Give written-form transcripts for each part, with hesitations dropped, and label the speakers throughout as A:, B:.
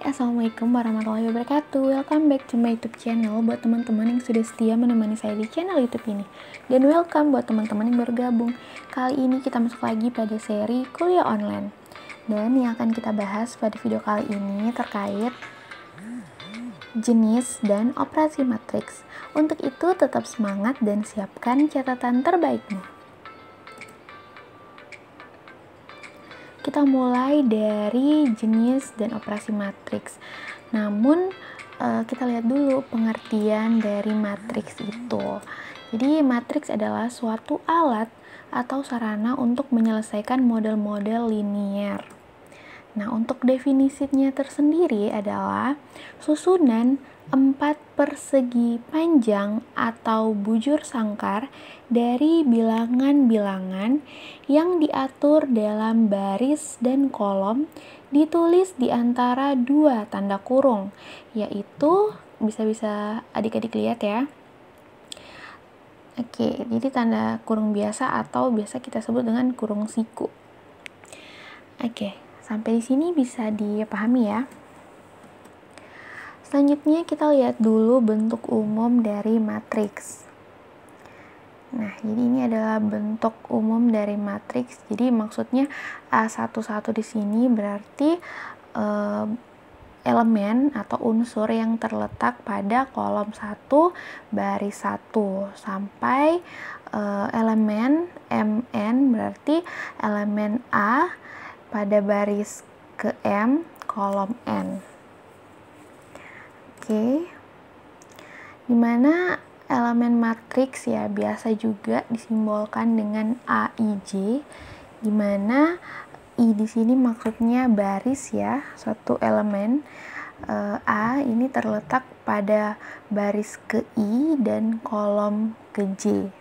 A: Assalamualaikum warahmatullahi wabarakatuh. Welcome back to my YouTube channel buat teman-teman yang sudah setia menemani saya di channel YouTube ini. Dan welcome buat teman-teman yang baru gabung. Kali ini kita masuk lagi pada seri kuliah online. Dan yang akan kita bahas pada video kali ini terkait jenis dan operasi matriks. Untuk itu tetap semangat dan siapkan catatan terbaikmu. Kita mulai dari jenis dan operasi matriks. Namun kita lihat dulu pengertian dari matriks itu. Jadi matriks adalah suatu alat atau sarana untuk menyelesaikan model-model linier. Nah, untuk definisinya tersendiri adalah susunan 4 persegi panjang atau bujur sangkar dari bilangan-bilangan yang diatur dalam baris dan kolom ditulis di antara dua tanda kurung, yaitu bisa adik-adik lihat ya. Oke, jadi tanda kurung biasa atau biasa kita sebut dengan kurung siku. Oke, sampai di sini bisa dipahami ya. Selanjutnya kita lihat dulu bentuk umum dari matriks. Nah, jadi ini adalah bentuk umum dari matriks. Jadi maksudnya A11 di sini berarti elemen atau unsur yang terletak pada kolom 1 baris 1 sampai elemen MN berarti elemen A pada baris ke M kolom N. Oke. Dimana elemen matriks ya biasa juga disimbolkan dengan AIJ, dimana I di sini maksudnya baris ya, suatu elemen. A ini terletak pada baris ke I dan kolom ke J.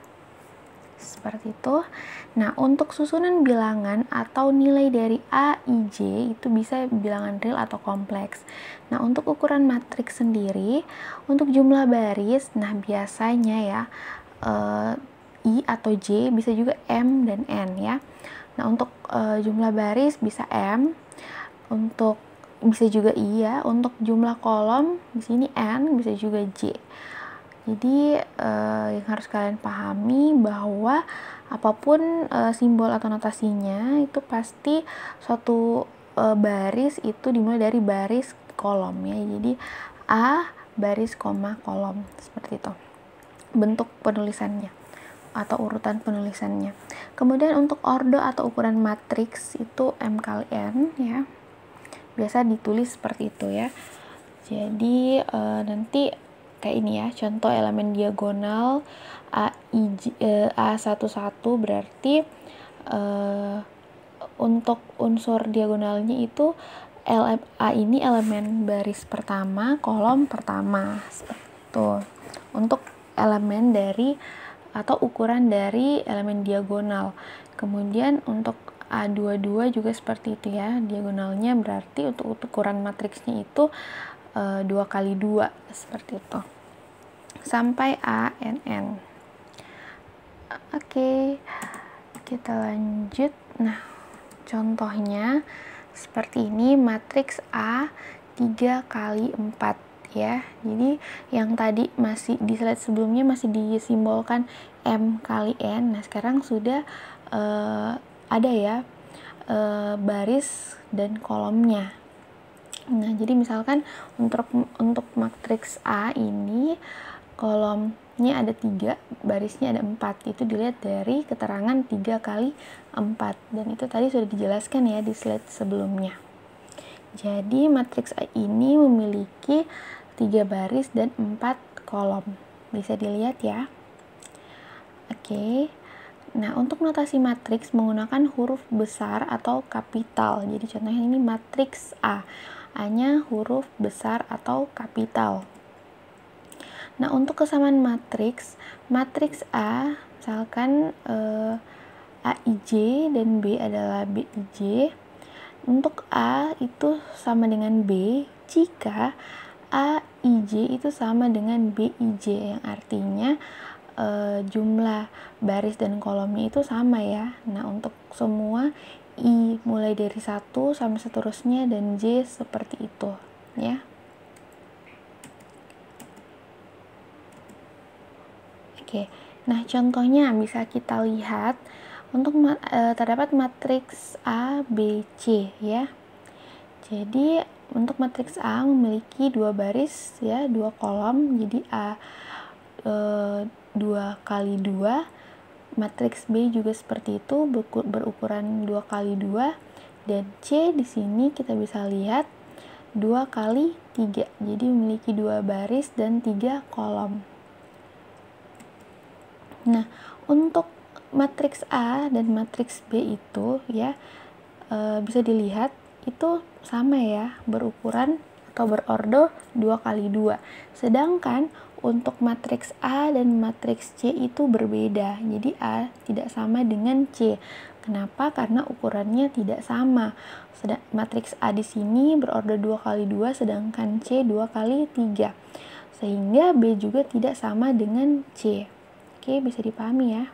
A: Seperti itu. Nah, untuk susunan bilangan atau nilai dari A, I, J itu bisa bilangan real atau kompleks. Nah, untuk ukuran matriks sendiri, untuk jumlah baris, nah biasanya ya I atau J bisa juga M dan N ya. Nah, untuk jumlah baris bisa M, untuk bisa juga I ya, untuk jumlah kolom di sini N, bisa juga J. Jadi yang harus kalian pahami bahwa apapun simbol atau notasinya itu pasti suatu baris itu dimulai dari baris kolom ya. Jadi A baris koma kolom seperti itu bentuk penulisannya atau urutan penulisannya. Kemudian untuk ordo atau ukuran matriks itu M kali N ya. Biasa ditulis seperti itu ya. Jadi nanti kayak ini ya, contoh elemen diagonal A11 berarti untuk unsur diagonalnya itu A ini elemen baris pertama, kolom pertama, seperti itu. Untuk elemen dari atau ukuran dari elemen diagonal. Kemudian untuk A22 juga seperti itu ya, diagonalnya berarti untuk ukuran matriksnya itu 2 kali 2 seperti itu sampai ANN. Oke, kita lanjut. Nah, contohnya seperti ini, matriks A 3 kali 4 ya. Jadi yang tadi masih di slide sebelumnya masih disimbolkan M kali N. Nah, sekarang sudah ada ya baris dan kolomnya. Nah, jadi misalkan untuk matriks A ini kolomnya ada 3, barisnya ada 4. Itu dilihat dari keterangan 3 kali 4. Dan itu tadi sudah dijelaskan ya di slide sebelumnya. Jadi matriks A ini memiliki 3 baris dan 4 kolom. Bisa dilihat ya. Oke. Nah, untuk notasi matriks menggunakan huruf besar atau kapital. Jadi contohnya ini matriks A. A-nya huruf besar atau kapital. Nah, untuk kesamaan matriks A misalkan AIJ dan B adalah BIJ. Untuk A itu sama dengan B jika AIJ itu sama dengan BIJ, yang artinya jumlah baris dan kolomnya itu sama ya. Nah, untuk semua I mulai dari 1 sampai seterusnya dan J seperti itu. Oke, nah contohnya bisa kita lihat untuk terdapat matriks A, B, C ya. Jadi untuk matriks A memiliki 2 baris ya, 2 kolom, jadi A 2 kali 2. Matriks B juga seperti itu, berukuran 2 kali 2, dan C di sini kita bisa lihat 2 kali 3, jadi memiliki 2 baris dan 3 kolom. Nah, untuk matriks A dan matriks B itu ya bisa dilihat itu sama ya, berukuran atau berordo 2 kali 2. Sedangkan untuk matriks A dan matriks C itu berbeda. Jadi A tidak sama dengan C. Kenapa? Karena ukurannya tidak sama. Matriks A di sini berordo 2 kali 2, sedangkan C 2 kali 3. Sehingga B juga tidak sama dengan C. Oke, bisa dipahami ya.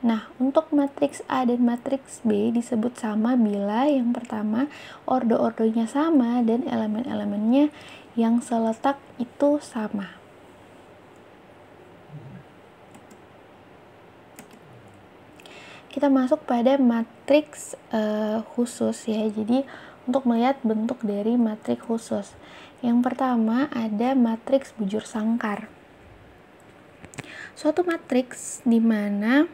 A: Nah, untuk matriks A dan matriks B disebut sama bila yang pertama ordo-ordonya sama dan elemen-elemennya yang seletak itu sama. Kita masuk pada matriks khusus ya. Jadi untuk melihat bentuk dari matriks khusus. Yang pertama ada matriks bujur sangkar. Suatu matriks di mana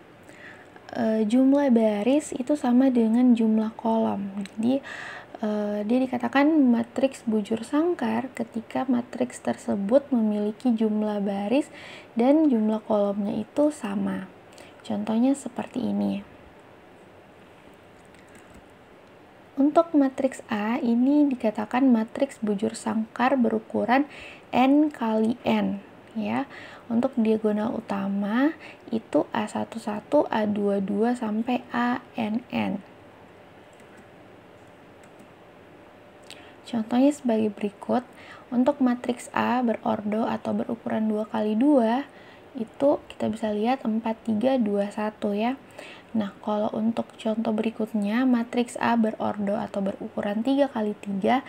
A: jumlah baris itu sama dengan jumlah kolom. Jadi dia dikatakan matriks bujur sangkar ketika matriks tersebut memiliki jumlah baris dan jumlah kolomnya itu sama. Contohnya seperti ini. Untuk matriks A ini dikatakan matriks bujur sangkar berukuran n kali n ya. Untuk diagonal utama itu A11, A22 sampai ANN. Contohnya sebagai berikut. Untuk matriks A berordo atau berukuran 2 kali 2 itu kita bisa lihat 4, 3, 2, 1 ya. Nah, kalau untuk contoh berikutnya matriks A berordo atau berukuran 3 kali 3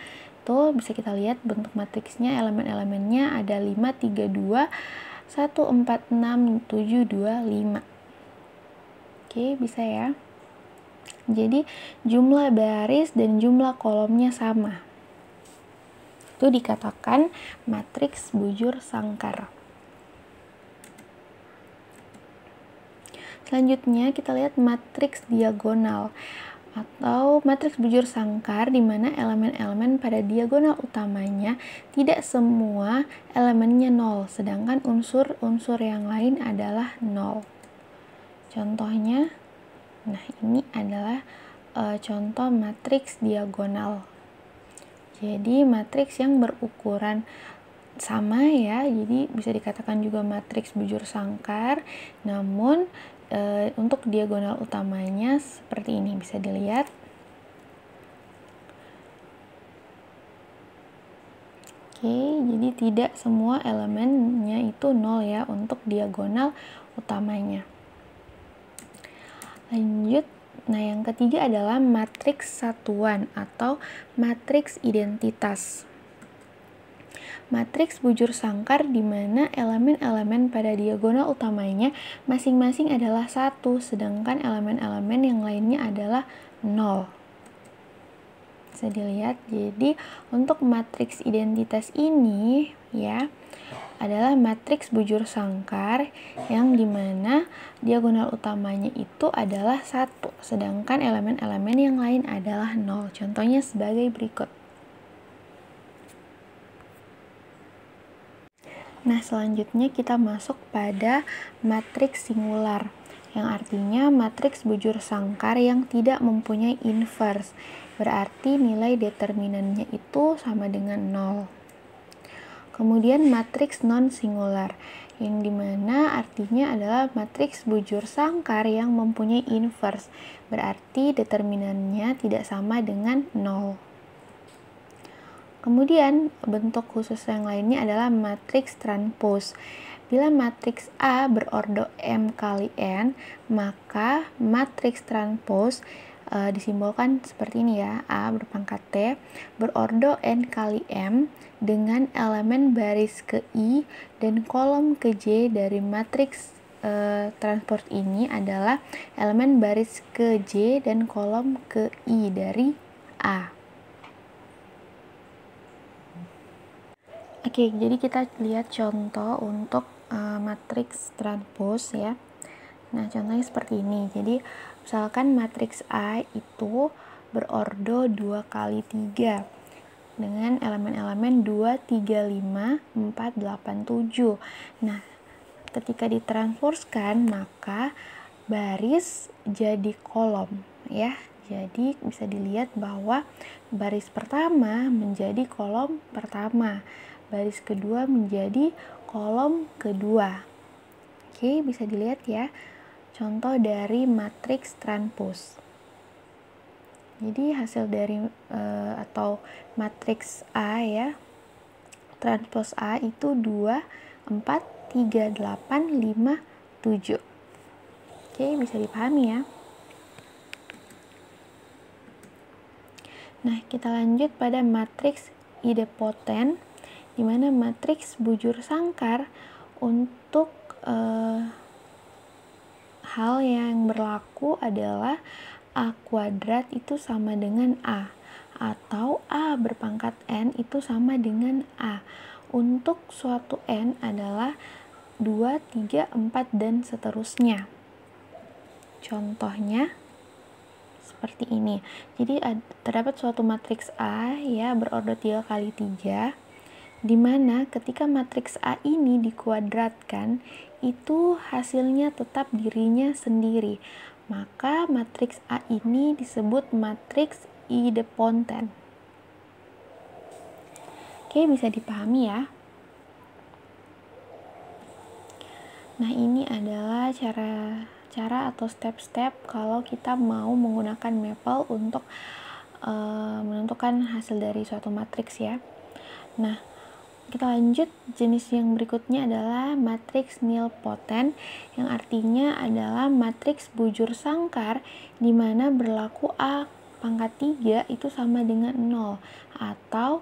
A: itu bisa kita lihat bentuk matriksnya, elemen-elemennya ada 5, 3, 2, 1, 4, 6, 7, 2, 5. Oke, bisa ya. Jadi jumlah baris dan jumlah kolomnya sama. Itu dikatakan matriks bujur sangkar. Selanjutnya kita lihat matriks diagonal atau matriks bujur sangkar di mana elemen-elemen pada diagonal utamanya tidak semua elemennya 0, sedangkan unsur-unsur yang lain adalah 0. Contohnya, nah ini adalah contoh matriks diagonal. Jadi matriks yang berukuran sama ya, jadi bisa dikatakan juga matriks bujur sangkar, namun untuk diagonal utamanya seperti ini, bisa dilihat. Oke, jadi tidak semua elemennya itu 0 ya untuk diagonal utamanya. Lanjut, nah yang ketiga adalah matriks satuan atau matriks identitas. Matriks bujur sangkar di mana elemen-elemen pada diagonal utamanya masing-masing adalah 1, sedangkan elemen-elemen yang lainnya adalah 0. Bisa dilihat, jadi untuk matriks identitas ini ya adalah matriks bujur sangkar yang dimana diagonal utamanya itu adalah 1, sedangkan elemen-elemen yang lain adalah 0. Contohnya sebagai berikut. Nah, selanjutnya kita masuk pada matriks singular, yang artinya matriks bujur sangkar yang tidak mempunyai inverse, berarti nilai determinannya itu sama dengan 0. Kemudian matriks non-singular, yang dimana artinya adalah matriks bujur sangkar yang mempunyai inverse, berarti determinannya tidak sama dengan 0. Kemudian bentuk khusus yang lainnya adalah matriks transpose. Bila matriks A berordo M kali N, maka matriks transpose disimbolkan seperti ini ya. A berpangkat T berordo N kali M dengan elemen baris ke I dan kolom ke J dari matriks transpose ini adalah elemen baris ke J dan kolom ke I dari A. Oke, jadi kita lihat contoh untuk matriks transpose ya. Nah, contohnya seperti ini. Jadi, misalkan matriks A itu berordo 2 kali 3 dengan elemen-elemen 2, 3, 5, 4, 8, 7. Nah, ketika ditransposkan maka baris jadi kolom ya. Jadi bisa dilihat bahwa baris pertama menjadi kolom pertama, baris kedua menjadi kolom kedua. Oke, bisa dilihat ya contoh dari matriks transpose. Jadi hasil dari atau matriks A ya, transpose A itu 2, 4, 3, 8, 5, 7. Oke, bisa dipahami ya. Nah, kita lanjut pada matriks idempoten, di mana matriks bujur sangkar untuk hal yang berlaku adalah A kuadrat itu sama dengan A, atau A berpangkat N itu sama dengan A. Untuk suatu N adalah 2, 3, 4, dan seterusnya. Contohnya seperti ini. Jadi terdapat suatu matriks A ya berordo 3 kali 3, di mana ketika matriks A ini dikuadratkan itu hasilnya tetap dirinya sendiri. Maka matriks A ini disebut matriks idempoten. Oke, bisa dipahami ya. Nah, ini adalah cara atau step-step kalau kita mau menggunakan Maple untuk menentukan hasil dari suatu matriks ya. Nah, kita lanjut, jenis yang berikutnya adalah matriks nilpotent, yang artinya adalah matriks bujur sangkar di mana berlaku A pangkat 3 itu sama dengan 0 atau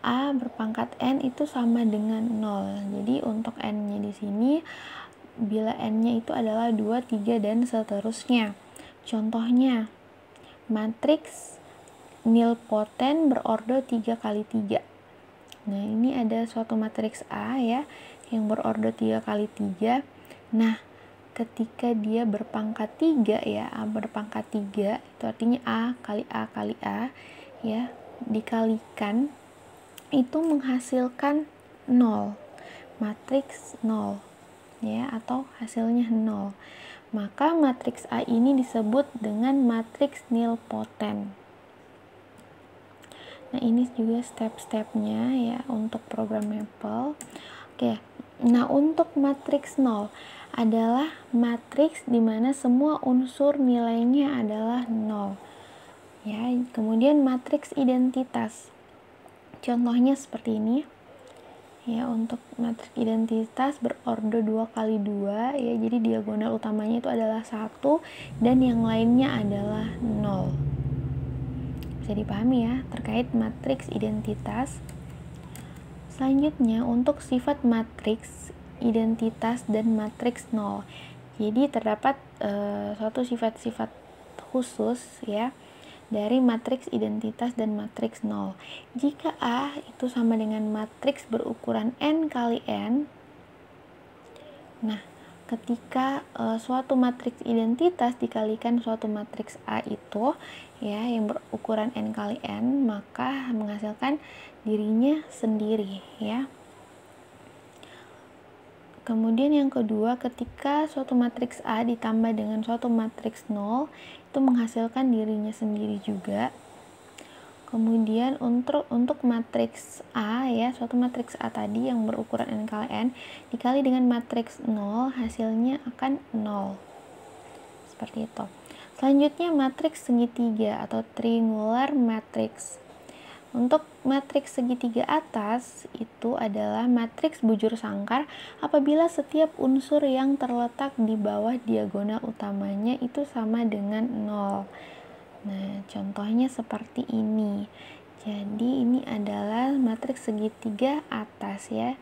A: A berpangkat N itu sama dengan 0. Jadi untuk N-nya di sini bila N-nya itu adalah 2, 3, dan seterusnya. Contohnya, matriks nilpotent berordo 3 kali 3. Nah, ini ada suatu matriks A ya, yang berordo 3 kali 3. Nah, ketika dia berpangkat 3 ya, A berpangkat 3, itu artinya A kali A kali A ya, dikalikan, itu menghasilkan 0. Matriks 0. Ya, atau hasilnya 0. Maka matriks A ini disebut dengan matriks nilpotent. Nah, ini juga step-stepnya ya untuk program Maple. Oke. Nah, untuk matriks 0 adalah matriks di mana semua unsur nilainya adalah 0. Ya, kemudian matriks identitas. Contohnya seperti ini. Ya, untuk matriks identitas berordo 2 kali 2 ya, jadi diagonal utamanya itu adalah 1 dan yang lainnya adalah 0. Bisa dipahami ya terkait matriks identitas. Selanjutnya untuk sifat matriks identitas dan matriks 0. Jadi terdapat suatu sifat-sifat khusus ya dari matriks identitas dan matriks 0. Jika A itu sama dengan matriks berukuran N kali N, nah ketika suatu matriks identitas dikalikan suatu matriks A itu ya yang berukuran N kali N, maka menghasilkan dirinya sendiri ya. Kemudian yang kedua, ketika suatu matriks A ditambah dengan suatu matriks 0, itu menghasilkan dirinya sendiri juga. Kemudian untuk matriks A ya, suatu matriks A tadi yang berukuran N kali N dikali dengan matriks 0, hasilnya akan 0. Seperti itu. Selanjutnya matriks segitiga atau triangular matrix. Untuk matriks segitiga atas itu adalah matriks bujur sangkar apabila setiap unsur yang terletak di bawah diagonal utamanya itu sama dengan 0. Nah, contohnya seperti ini. Jadi ini adalah matriks segitiga atas ya.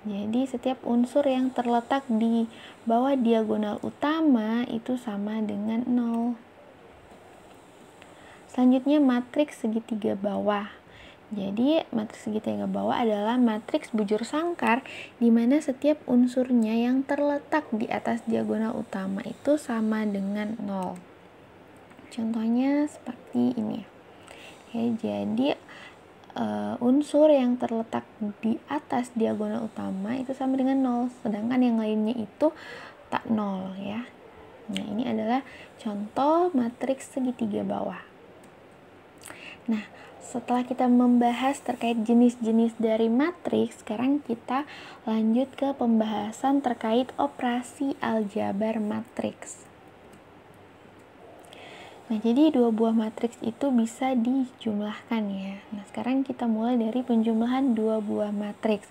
A: Jadi setiap unsur yang terletak di bawah diagonal utama itu sama dengan 0. Selanjutnya matriks segitiga bawah. Jadi matriks segitiga bawah adalah matriks bujur sangkar di mana setiap unsurnya yang terletak di atas diagonal utama itu sama dengan 0. Contohnya seperti ini. Oke, jadi unsur yang terletak di atas diagonal utama itu sama dengan 0, sedangkan yang lainnya itu tak 0 ya. Nah, ini adalah contoh matriks segitiga bawah. Nah, setelah kita membahas terkait jenis-jenis dari matriks, sekarang kita lanjut ke pembahasan terkait operasi aljabar matriks. Nah, jadi dua buah matriks itu bisa dijumlahkan ya. Nah, sekarang kita mulai dari penjumlahan dua buah matriks.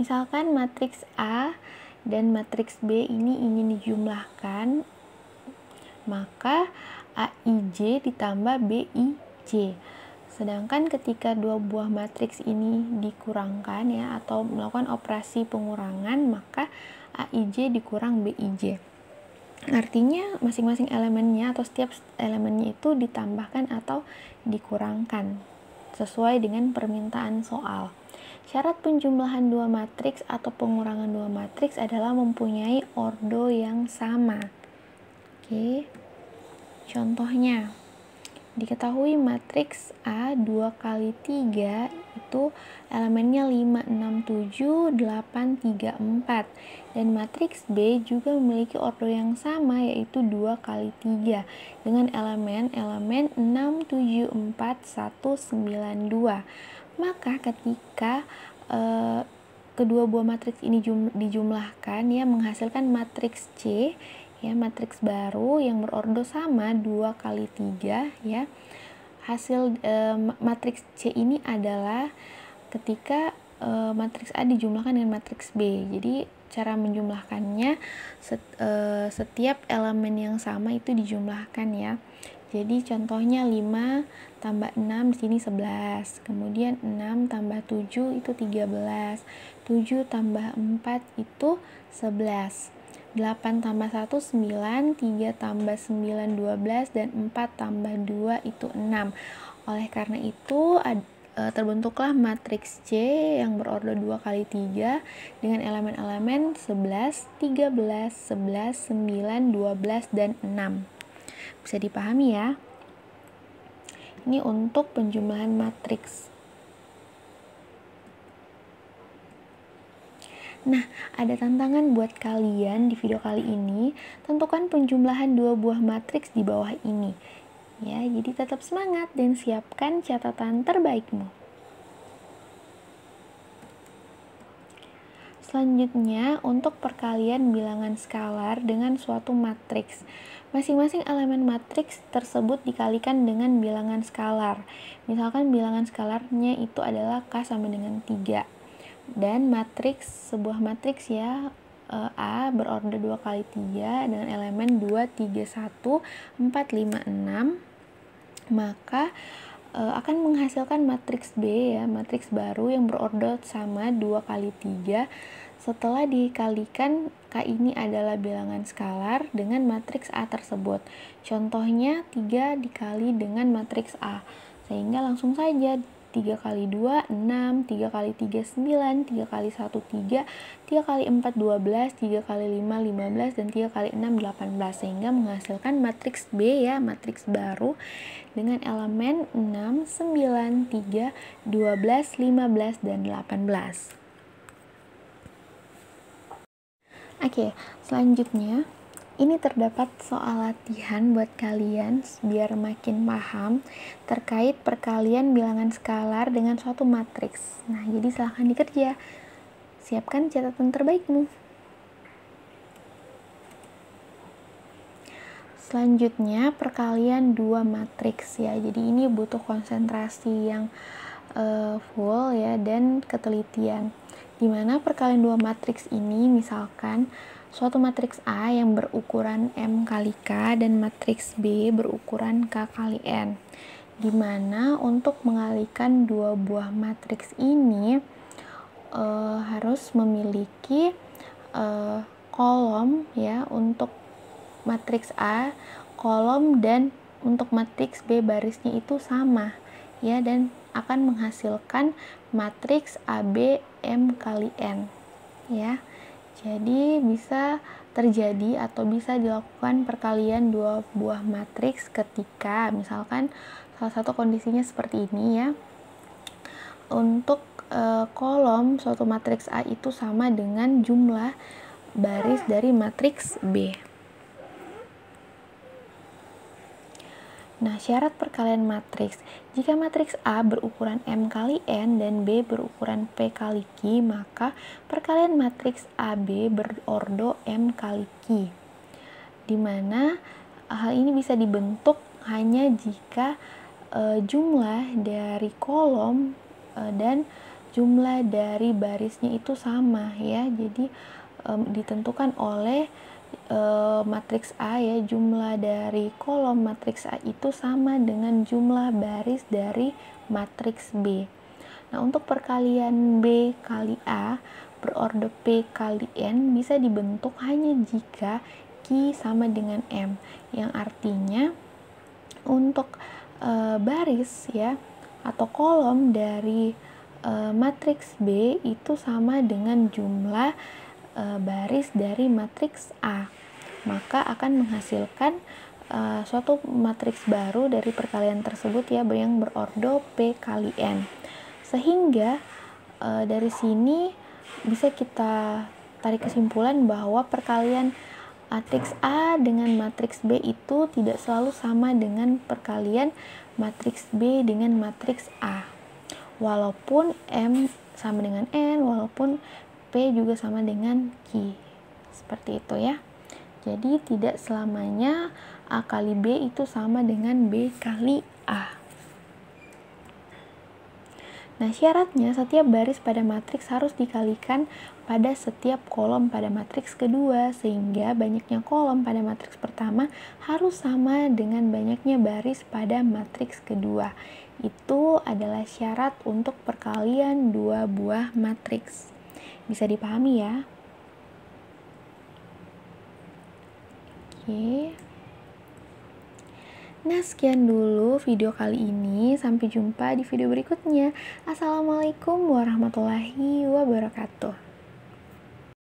A: Misalkan matriks A dan matriks B ini ingin dijumlahkan, maka AIJ ditambah BIJ. Sedangkan ketika dua buah matriks ini dikurangkan ya, atau melakukan operasi pengurangan, maka AIJ dikurang BIJ. Artinya masing-masing elemennya atau setiap elemennya itu ditambahkan atau dikurangkan sesuai dengan permintaan soal. Syarat penjumlahan dua matriks atau pengurangan dua matriks adalah mempunyai ordo yang sama. Oke. Contohnya, diketahui matriks A 2 kali 3 itu elemennya 5, 6, 7, 8, 3, 4. Dan matriks B juga memiliki ordo yang sama yaitu 2 kali 3 dengan elemen-elemen 6, 7, 4, 1, 9, 2. Maka ketika kedua buah matriks ini dijumlahkan ya, menghasilkan matriks C ya, matriks baru yang berordo sama 2 kali 3 ya. Hasil matriks C ini adalah ketika matriks A dijumlahkan dengan matriks B. Jadi cara menjumlahkannya setiap elemen yang sama itu dijumlahkan ya. Jadi contohnya 5 tambah 6 di sini 11. Kemudian 6 tambah 7 itu 13. 7 tambah 4 itu 11. 8 tambah 1, 9, 3 tambah 9, 12, dan 4 tambah 2 itu 6. Oleh karena itu, terbentuklah matriks C yang berordo 2 kali 3 dengan elemen-elemen 11, 13, 11, 9, 12, dan 6. Bisa dipahami ya? Ini untuk penjumlahan matriks. Nah, ada tantangan buat kalian di video kali ini. Tentukan penjumlahan dua buah matriks di bawah ini. Ya, jadi tetap semangat dan siapkan catatan terbaikmu. Selanjutnya, untuk perkalian bilangan skalar dengan suatu matriks. Masing-masing elemen matriks tersebut dikalikan dengan bilangan skalar. Misalkan bilangan skalarnya itu adalah K sama dengan 3. Dan matriks, sebuah matriks ya, A berordo 2 kali 3 dengan elemen 2, 3, 1, 4, 5, 6. Maka akan menghasilkan matriks B ya, matriks baru yang berordo sama 2 kali 3 setelah dikalikan K ini adalah bilangan skalar dengan matriks A tersebut. Contohnya 3 dikali dengan matriks A. Sehingga langsung saja 3 kali 2, 6, 3 kali 3, 9, 3 kali 1, 3, 3 kali 4, 12, 3 kali 5, 15, dan 3 kali 6, 18. Sehingga menghasilkan matriks B ya, matriks baru dengan elemen 6, 9, 3, 12, 15, dan 18. Oke, selanjutnya ini terdapat soal latihan buat kalian biar makin paham terkait perkalian bilangan skalar dengan suatu matriks. Nah, jadi silahkan dikerja. Siapkan catatan terbaikmu. Selanjutnya, perkalian dua matriks ya. Jadi ini butuh konsentrasi yang full ya dan ketelitian. Dimana perkalian dua matriks ini misalkan suatu matriks A yang berukuran M kali K dan matriks B berukuran K kali N. Dimana untuk mengalihkan dua buah matriks ini harus memiliki kolom ya untuk matriks A, kolom, dan untuk matriks B barisnya itu sama ya, dan akan menghasilkan matriks AB M kali N ya. Jadi bisa terjadi atau bisa dilakukan perkalian dua buah matriks ketika misalkan salah satu kondisinya seperti ini ya. Untuk kolom suatu matriks A itu sama dengan jumlah baris dari matriks B. Nah, syarat perkalian matriks. Jika matriks A berukuran M kali N dan B berukuran P kali Q, maka perkalian matriks AB berordo M kali Q. Dimana hal ini bisa dibentuk hanya jika jumlah dari kolom dan jumlah dari barisnya itu sama ya. Jadi ditentukan oleh matriks A ya, jumlah dari kolom matriks A itu sama dengan jumlah baris dari matriks B. Nah, untuk perkalian B kali A berordo P kali N bisa dibentuk hanya jika Q sama dengan M, yang artinya untuk baris ya atau kolom dari matriks B itu sama dengan jumlah baris dari matriks A, maka akan menghasilkan suatu matriks baru dari perkalian tersebut ya, yang berordo P kali N. Sehingga dari sini bisa kita tarik kesimpulan bahwa perkalian matriks A dengan matriks B itu tidak selalu sama dengan perkalian matriks B dengan matriks A, walaupun M sama dengan N, walaupun P juga sama dengan Q. Seperti itu ya. Jadi tidak selamanya A kali B itu sama dengan B kali A. Nah, syaratnya setiap baris pada matriks harus dikalikan pada setiap kolom pada matriks kedua, sehingga banyaknya kolom pada matriks pertama harus sama dengan banyaknya baris pada matriks kedua. Itu adalah syarat untuk perkalian dua buah matriks. Bisa dipahami ya? Oke. Nah, sekian dulu video kali ini. Sampai jumpa di video berikutnya. Assalamualaikum warahmatullahi wabarakatuh.